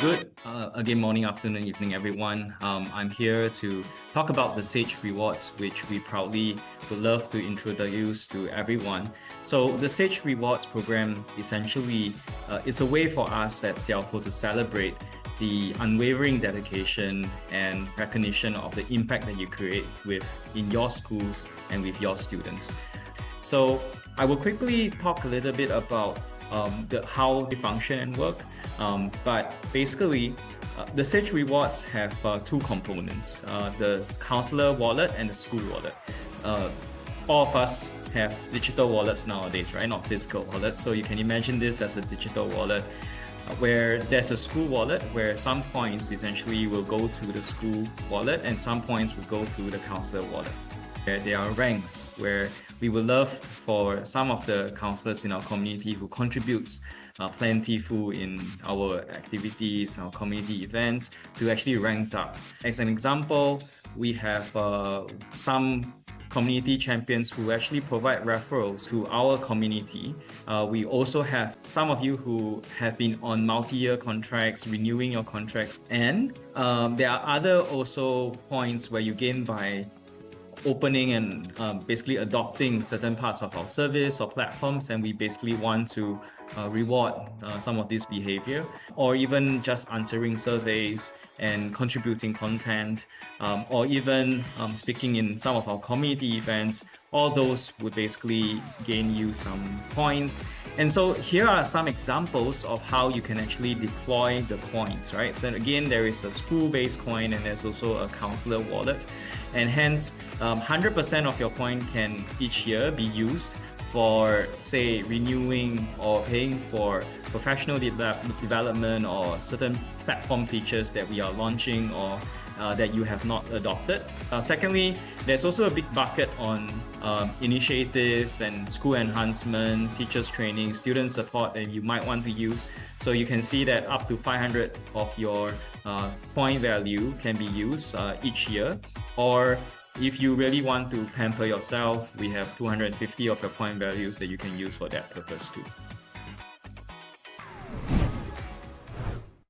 Good again, morning, afternoon, evening, everyone. I'm here to talk about the Saige Rewards, which we proudly would love to introduce to everyone. So the Saige Rewards Program, essentially, it's a way for us at Cialfo to celebrate the unwavering dedication and recognition of the impact that you create in your schools and with your students. So I will quickly talk a little bit about how they function and work. But basically, the Saige Rewards have two components, the counselor wallet and the school wallet. All of us have digital wallets nowadays, right? Not physical wallets. So you can imagine this as a digital wallet where there's a school wallet where some points essentially will go to the school wallet and some points will go to the counselor wallet. There are ranks where we would love for some of the counselors in our community who contributes plentiful in our activities, our community events, to actually rank up. As an example, we have some community champions who actually provide referrals to our community. We also have some of you who have been on multi-year contracts, renewing your contract, and there are other also points where you gain by opening and basically adopting certain parts of our service or platforms, and we basically want to reward some of this behavior, or even just answering surveys and contributing content, or even speaking in some of our community events. All those would basically gain you some points. And so here are some examples of how you can actually deploy the points, right? So again, there is a school-based coin and there's also a counselor wallet. And hence, 100% of your point can each year be used for, say, renewing or paying for professional development or certain platform features that we are launching or that you have not adopted. Secondly, there's also a big bucket on initiatives and school enhancement, teachers training, student support that you might want to use. So you can see that up to 500 of your point value can be used each year. Or if you really want to pamper yourself, we have 250 of your point values that you can use for that purpose too.